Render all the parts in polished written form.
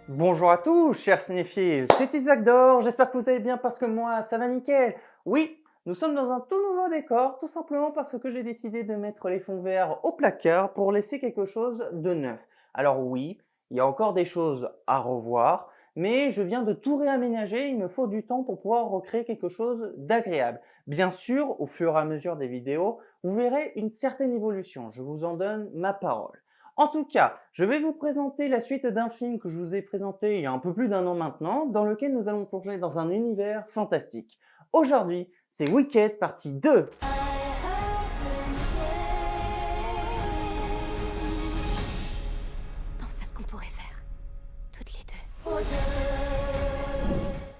Bonjour à tous, chers cinéphiles, c'est Isaac Dor, j'espère que vous allez bien parce que moi, ça va nickel. Oui, nous sommes dans un tout nouveau décor, tout simplement parce que j'ai décidé de mettre les fonds verts au placard pour laisser quelque chose de neuf. Alors oui, il y a encore des choses à revoir, mais je viens de tout réaménager, il me faut du temps pour pouvoir recréer quelque chose d'agréable. Bien sûr, au fur et à mesure des vidéos, vous verrez une certaine évolution, je vous en donne ma parole. En tout cas, je vais vous présenter la suite d'un film que je vous ai présenté il y a un peu plus d'un an maintenant, dans lequel nous allons plonger dans un univers fantastique. Aujourd'hui, c'est Wicked partie 2. Pense à ce qu'on pourrait faire, toutes les deux.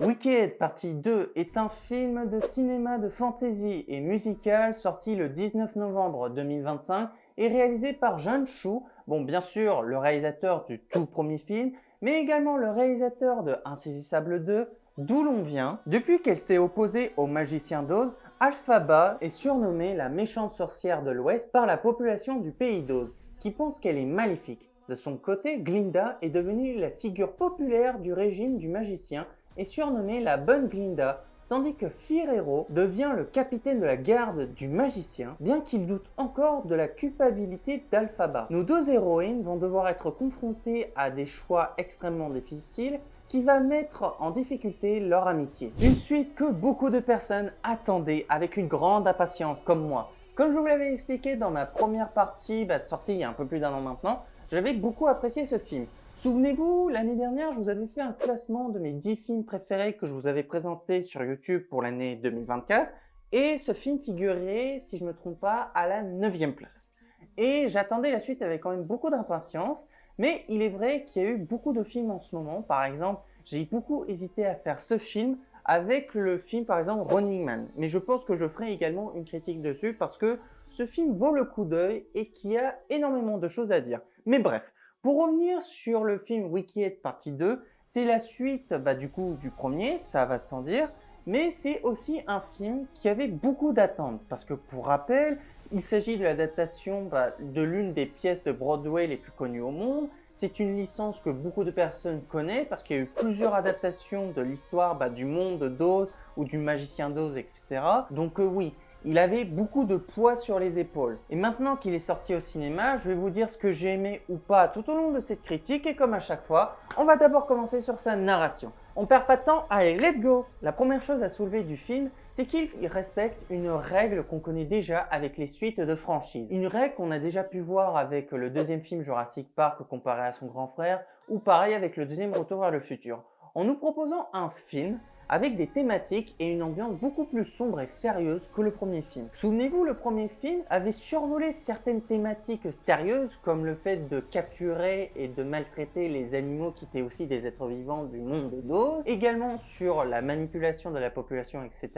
Wicked partie 2 est un film de cinéma de fantasy et musical sorti le 19 novembre 2025 et réalisé par John Chu, bon bien sûr le réalisateur du tout premier film, mais également le réalisateur de Insaisissable 2, d'où l'on vient. Depuis qu'elle s'est opposée au magicien d'Oz, Alphaba est surnommée la méchante sorcière de l'Ouest par la population du pays d'Oz, qui pense qu'elle est maléfique. De son côté, Glinda est devenue la figure populaire du régime du magicien est surnommée la Bonne Glinda, tandis que Firero devient le capitaine de la garde du magicien, bien qu'il doute encore de la culpabilité d'Alphaba. Nos deux héroïnes vont devoir être confrontées à des choix extrêmement difficiles qui va mettre en difficulté leur amitié. Une suite que beaucoup de personnes attendaient avec une grande impatience comme moi. Comme je vous l'avais expliqué dans ma première partie, sortie il y a un peu plus d'un an maintenant, j'avais beaucoup apprécié ce film. Souvenez-vous, l'année dernière, je vous avais fait un classement de mes 10 films préférés que je vous avais présenté sur YouTube pour l'année 2024. Et ce film figurait, si je ne me trompe pas, à la 9e place. Et j'attendais la suite avec quand même beaucoup d'impatience. Mais il est vrai qu'il y a eu beaucoup de films en ce moment. Par exemple, j'ai beaucoup hésité à faire ce film avec le film, par exemple, Running Man. Mais je pense que je ferai également une critique dessus parce que ce film vaut le coup d'œil et qu'il y a énormément de choses à dire. Mais bref, pour revenir sur le film Wicked partie 2, c'est la suite du coup du premier, ça va sans dire, mais c'est aussi un film qui avait beaucoup d'attentes parce que pour rappel, il s'agit de l'adaptation de l'une des pièces de Broadway les plus connues au monde. C'est une licence que beaucoup de personnes connaissent parce qu'il y a eu plusieurs adaptations de l'histoire du monde d'Oz ou du magicien d'Oz, etc. Donc oui, il avait beaucoup de poids sur les épaules. Et maintenant qu'il est sorti au cinéma, je vais vous dire ce que j'ai aimé ou pas tout au long de cette critique. Et comme à chaque fois, on va d'abord commencer sur sa narration. On perd pas de temps, allez, let's go! La première chose à soulever du film, c'est qu'il respecte une règle qu'on connaît déjà avec les suites de franchise. Une règle qu'on a déjà pu voir avec le deuxième film Jurassic Park comparé à son grand frère, ou pareil avec le deuxième Retour vers le futur. En nous proposant un film avec des thématiques et une ambiance beaucoup plus sombre et sérieuse que le premier film. Souvenez-vous, le premier film avait survolé certaines thématiques sérieuses comme le fait de capturer et de maltraiter les animaux qui étaient aussi des êtres vivants du monde d'Oz, également sur la manipulation de la population, etc.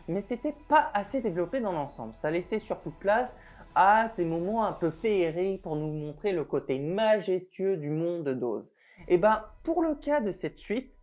Mais c'était pas assez développé dans l'ensemble. Ça laissait surtout place à des moments un peu féeriques pour nous montrer le côté majestueux du monde d'Oz. Et pour le cas de cette suite,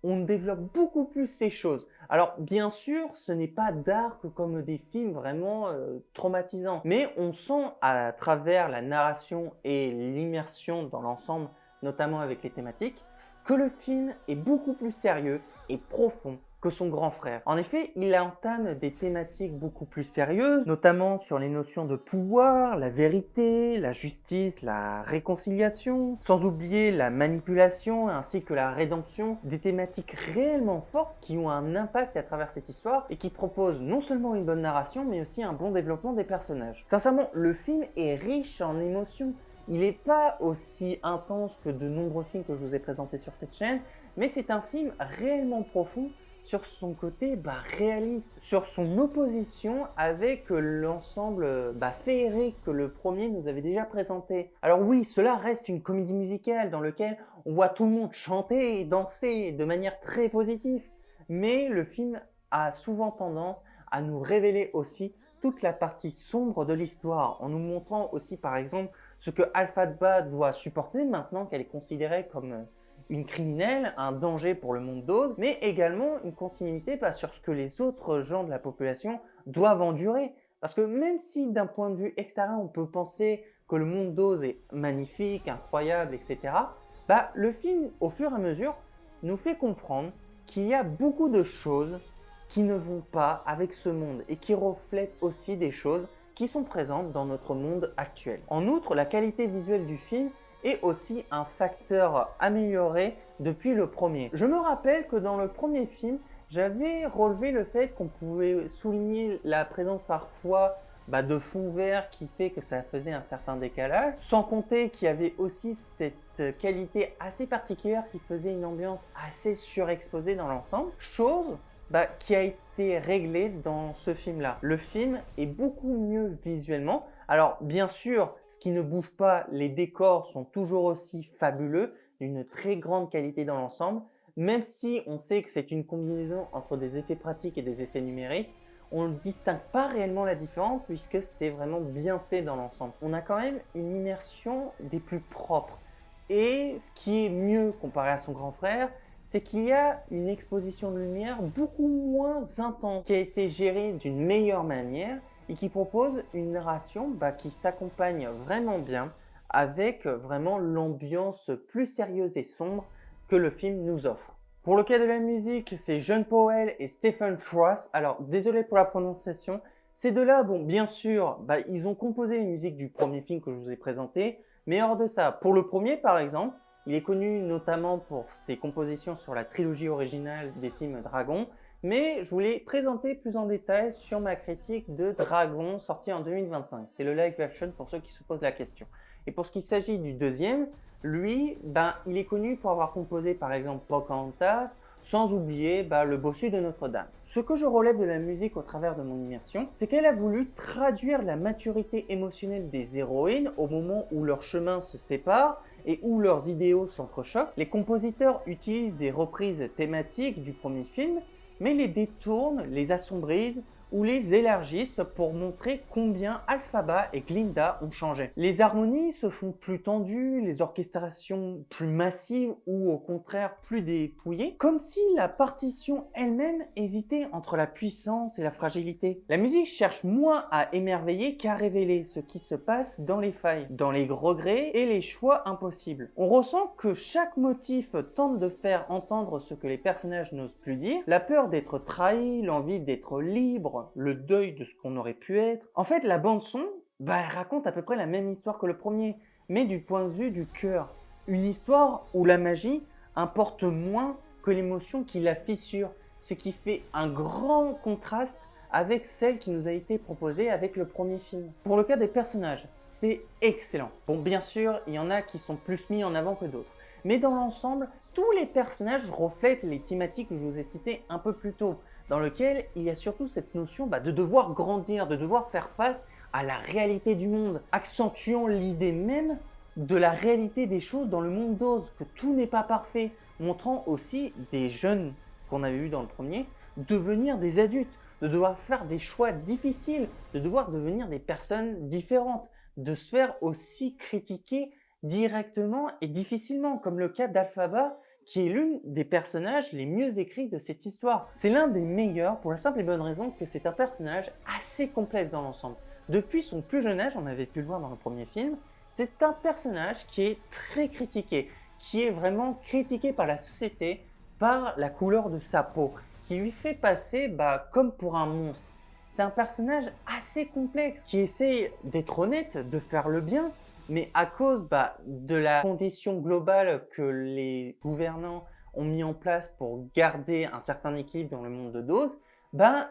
on développe beaucoup plus ces choses. Alors bien sûr, ce n'est pas dark comme des films vraiment traumatisants, mais on sent à travers la narration et l'immersion dans l'ensemble, notamment avec les thématiques, que le film est beaucoup plus sérieux et profond que son grand frère. En effet, il entame des thématiques beaucoup plus sérieuses, notamment sur les notions de pouvoir, la vérité, la justice, la réconciliation, sans oublier la manipulation ainsi que la rédemption, des thématiques réellement fortes qui ont un impact à travers cette histoire et qui proposent non seulement une bonne narration, mais aussi un bon développement des personnages. Sincèrement, le film est riche en émotions. Il n'est pas aussi intense que de nombreux films que je vous ai présentés sur cette chaîne, mais c'est un film réellement profond sur son côté réaliste, sur son opposition avec l'ensemble féerique que le premier nous avait déjà présenté. Alors oui, cela reste une comédie musicale dans laquelle on voit tout le monde chanter et danser de manière très positive, mais le film a souvent tendance à nous révéler aussi toute la partie sombre de l'histoire, en nous montrant aussi par exemple ce que Alphaba doit supporter maintenant qu'elle est considérée comme une criminelle, un danger pour le monde d'Oz, mais également une continuité sur ce que les autres gens de la population doivent endurer. Parce que même si d'un point de vue extérieur on peut penser que le monde d'Oz est magnifique, incroyable, etc., Le film, au fur et à mesure, nous fait comprendre qu'il y a beaucoup de choses qui ne vont pas avec ce monde et qui reflètent aussi des choses qui sont présentes dans notre monde actuel. En outre, la qualité visuelle du film est aussi un facteur amélioré depuis le premier. Je me rappelle que dans le premier film, j'avais relevé le fait qu'on pouvait souligner la présence parfois de fond vert qui fait que ça faisait un certain décalage, sans compter qu'il y avait aussi cette qualité assez particulière qui faisait une ambiance assez surexposée dans l'ensemble, chose qui a été réglée dans ce film-là. Le film est beaucoup mieux visuellement. Alors bien sûr, ce qui ne bouge pas, les décors sont toujours aussi fabuleux, d'une très grande qualité dans l'ensemble, même si on sait que c'est une combinaison entre des effets pratiques et des effets numériques. On ne distingue pas réellement la différence puisque c'est vraiment bien fait dans l'ensemble. On a quand même une immersion des plus propres. Et ce qui est mieux comparé à son grand frère, c'est qu'il y a une exposition de lumière beaucoup moins intense, qui a été gérée d'une meilleure manière et qui propose une narration qui s'accompagne vraiment bien avec vraiment l'ambiance plus sérieuse et sombre que le film nous offre. Pour le cas de la musique, c'est John Powell et Stephen Truss. Alors, désolé pour la prononciation. Ces deux-là, bon, bien sûr, ils ont composé les musiques du premier film que je vous ai présenté. Mais hors de ça, pour le premier, par exemple, il est connu notamment pour ses compositions sur la trilogie originale des films Dragon. Mais je voulais présenter plus en détail sur ma critique de Dragon, sorti en 2025. C'est le live action pour ceux qui se posent la question. Et pour ce qui s'agit du deuxième, lui, il est connu pour avoir composé par exemple Pocahontas, sans oublier le bossu de Notre-Dame. Ce que je relève de la musique au travers de mon immersion, c'est qu'elle a voulu traduire la maturité émotionnelle des héroïnes au moment où leurs chemins se séparent et où leurs idéaux s'entrechoquent. Les compositeurs utilisent des reprises thématiques du premier film, mais les détournent, les assombrissent ou les élargissent pour montrer combien Elphaba et Glinda ont changé. Les harmonies se font plus tendues, les orchestrations plus massives ou au contraire plus dépouillées, comme si la partition elle-même hésitait entre la puissance et la fragilité. La musique cherche moins à émerveiller qu'à révéler ce qui se passe dans les failles, dans les regrets et les choix impossibles. On ressent que chaque motif tente de faire entendre ce que les personnages n'osent plus dire, la peur d'être trahi, l'envie d'être libre, le deuil de ce qu'on aurait pu être. En fait, la bande-son, elle raconte à peu près la même histoire que le premier, mais du point de vue du cœur. Une histoire où la magie importe moins que l'émotion qui la fissure, ce qui fait un grand contraste avec celle qui nous a été proposée avec le premier film. Pour le cas des personnages, c'est excellent. Bon, bien sûr, il y en a qui sont plus mis en avant que d'autres. Mais dans l'ensemble, tous les personnages reflètent les thématiques que je vous ai citées un peu plus tôt, dans lequel il y a surtout cette notion de devoir grandir, de devoir faire face à la réalité du monde, accentuant l'idée même de la réalité des choses dans le monde d'Oz, que tout n'est pas parfait, montrant aussi des jeunes qu'on avait vus dans le premier devenir des adultes, de devoir faire des choix difficiles, de devoir devenir des personnes différentes, de se faire aussi critiquer directement et difficilement, comme le cas d'Elphaba, qui est l'une des personnages les mieux écrits de cette histoire. C'est l'un des meilleurs pour la simple et bonne raison que c'est un personnage assez complexe dans l'ensemble. Depuis son plus jeune âge, on avait pu le voir dans le premier film, c'est un personnage qui est très critiqué, qui est vraiment critiqué par la société, par la couleur de sa peau, qui lui fait passer comme pour un monstre. C'est un personnage assez complexe, qui essaye d'être honnête, de faire le bien, mais à cause de la condition globale que les gouvernants ont mis en place pour garder un certain équilibre dans le monde de Dose,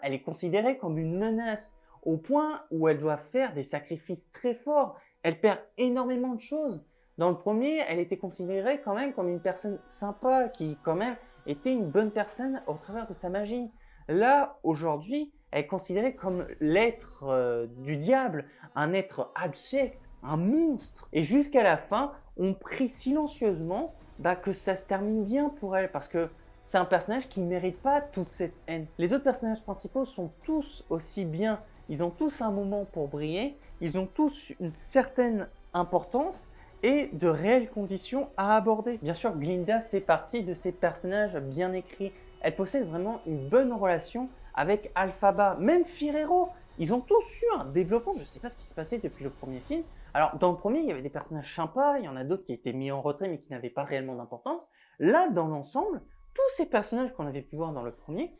elle est considérée comme une menace, au point où elle doit faire des sacrifices très forts. Elle perd énormément de choses. Dans le premier, elle était considérée quand même comme une personne sympa, qui quand même était une bonne personne au travers de sa magie. Là, aujourd'hui, elle est considérée comme l'être du diable, un être abject, un monstre. Et jusqu'à la fin, on prie silencieusement que ça se termine bien pour elle, parce que c'est un personnage qui ne mérite pas toute cette haine. Les autres personnages principaux sont tous aussi bien, ils ont tous un moment pour briller, ils ont tous une certaine importance et de réelles conditions à aborder. Bien sûr, Glinda fait partie de ces personnages bien écrits. Elle possède vraiment une bonne relation avec Elphaba, même Ferrero. Ils ont tous eu un développement, je ne sais pas ce qui s'est passé depuis le premier film, Alors, dans le premier, il y avait des personnages sympas, il y en a d'autres qui étaient mis en retrait mais qui n'avaient pas réellement d'importance. Là, dans l'ensemble, tous ces personnages qu'on avait pu voir dans le premier,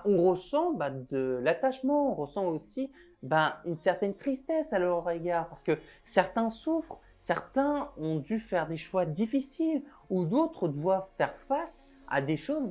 on ressent de l'attachement, on ressent aussi une certaine tristesse à leur égard parce que certains souffrent, certains ont dû faire des choix difficiles ou d'autres doivent faire face à des choses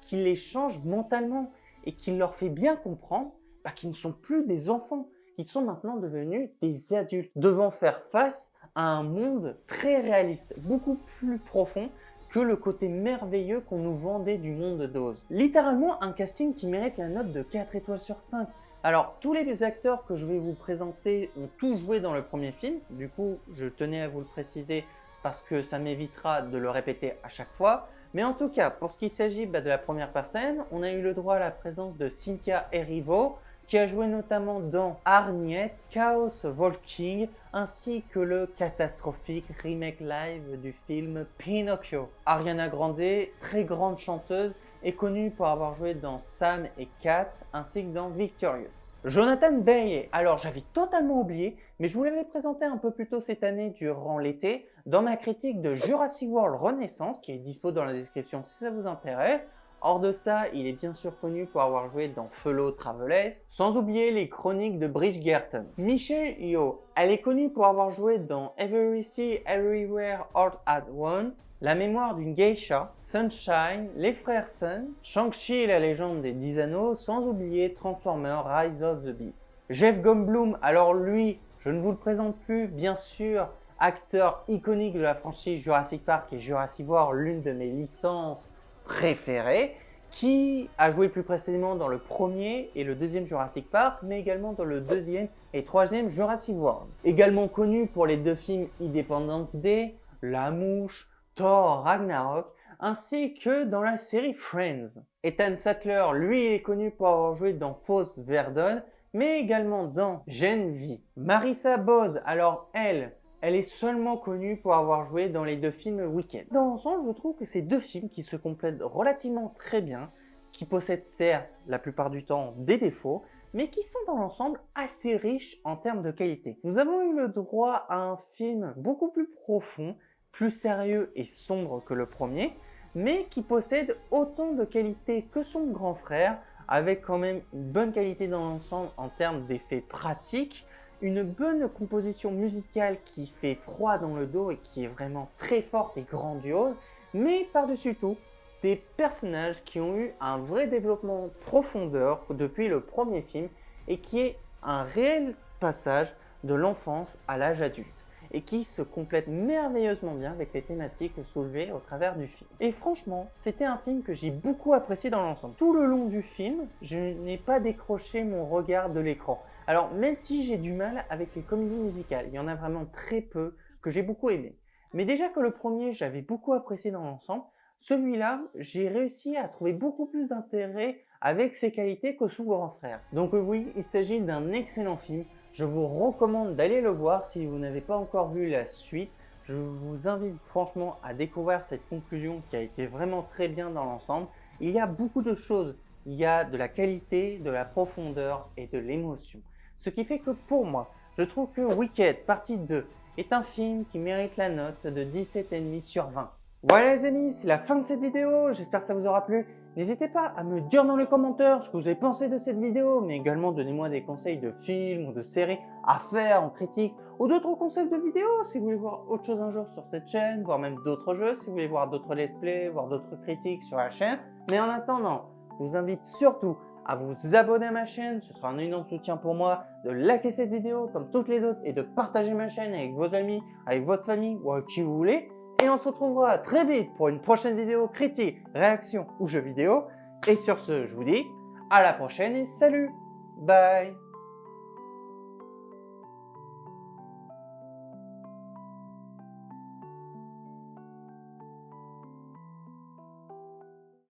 qui les changent mentalement et qui leur fait bien comprendre qu'ils ne sont plus des enfants, qu'ils sont maintenant devenus des adultes, devant faire face à un monde très réaliste, beaucoup plus profond que le côté merveilleux qu'on nous vendait du monde d'Oz. Littéralement un casting qui mérite la note de 4 étoiles sur 5. Alors, tous les acteurs que je vais vous présenter ont tous joué dans le premier film, du coup, je tenais à vous le préciser parce que ça m'évitera de le répéter à chaque fois. Mais en tout cas, pour ce qui s'agit de la première personne, on a eu le droit à la présence de Cynthia Erivo, qui a joué notamment dans Arniette, Chaos Walking, ainsi que le catastrophique remake live du film Pinocchio. Ariana Grande, très grande chanteuse, est connue pour avoir joué dans Sam et Cat, ainsi que dans Victorious. Jonathan Bailey, alors j'avais totalement oublié, mais je vous l'avais présenté un peu plus tôt cette année durant l'été, dans ma critique de Jurassic World Renaissance, qui est dispo dans la description si ça vous intéresse. Hors de ça, il est bien sûr connu pour avoir joué dans Fellow Travelers, sans oublier les chroniques de Bridgerton. Michelle Yeoh, elle est connue pour avoir joué dans Everything Everywhere All at Once, La mémoire d'une geisha, Sunshine, Les Frères Sun, Shang-Chi et la légende des 10 anneaux, sans oublier Transformers Rise of the Beast. Jeff Goldblum, alors lui, je ne vous le présente plus, bien sûr, acteur iconique de la franchise Jurassic Park et Jurassic World, l'une de mes licences préféré, qui a joué plus précédemment dans le premier et le deuxième Jurassic Park, mais également dans le deuxième et troisième Jurassic World. Également connu pour les 2 films Independence Day, La Mouche, Thor Ragnarok, ainsi que dans la série Friends. Ethan Sattler, lui, est connu pour avoir joué dans Fosse Verdon, mais également dans Gen V. Marissa Bode, alors elle est seulement connue pour avoir joué dans les 2 films Weekend. Dans l'ensemble, je trouve que ces 2 films qui se complètent relativement très bien, qui possèdent certes la plupart du temps des défauts, mais qui sont dans l'ensemble assez riches en termes de qualité. Nous avons eu le droit à un film beaucoup plus profond, plus sérieux et sombre que le premier, mais qui possède autant de qualité que son grand frère, avec quand même une bonne qualité dans l'ensemble en termes d'effets pratiques, une bonne composition musicale qui fait froid dans le dos et qui est vraiment très forte et grandiose, mais par-dessus tout, des personnages qui ont eu un vrai développement en profondeur depuis le premier film et qui est un réel passage de l'enfance à l'âge adulte et qui se complète merveilleusement bien avec les thématiques soulevées au travers du film. Et franchement, c'était un film que j'ai beaucoup apprécié dans l'ensemble. Tout le long du film, je n'ai pas décroché mon regard de l'écran. Alors, même si j'ai du mal avec les comédies musicales, il y en a vraiment très peu que j'ai beaucoup aimé. Mais déjà que le premier, j'avais beaucoup apprécié dans l'ensemble, celui-là, j'ai réussi à trouver beaucoup plus d'intérêt avec ses qualités que son grand frère. Donc oui, il s'agit d'un excellent film. Je vous recommande d'aller le voir si vous n'avez pas encore vu la suite. Je vous invite franchement à découvrir cette conclusion qui a été vraiment très bien dans l'ensemble. Il y a beaucoup de choses. Il y a de la qualité, de la profondeur et de l'émotion. Ce qui fait que pour moi, je trouve que Wicked partie 2 est un film qui mérite la note de 17,5 sur 20. Voilà les amis, c'est la fin de cette vidéo, j'espère que ça vous aura plu. N'hésitez pas à me dire dans les commentaires ce que vous avez pensé de cette vidéo, mais également donnez-moi des conseils de films ou de séries à faire en critique, ou d'autres concepts de vidéos si vous voulez voir autre chose un jour sur cette chaîne, voire même d'autres jeux, si vous voulez voir d'autres let's play, voir d'autres critiques sur la chaîne. Mais en attendant, je vous invite surtout à vous abonner à ma chaîne, ce sera un énorme soutien pour moi, de liker cette vidéo comme toutes les autres et de partager ma chaîne avec vos amis, avec votre famille ou avec qui vous voulez. Et on se retrouvera très vite pour une prochaine vidéo critique, réaction ou jeu vidéo. Et sur ce, je vous dis à la prochaine et salut, bye.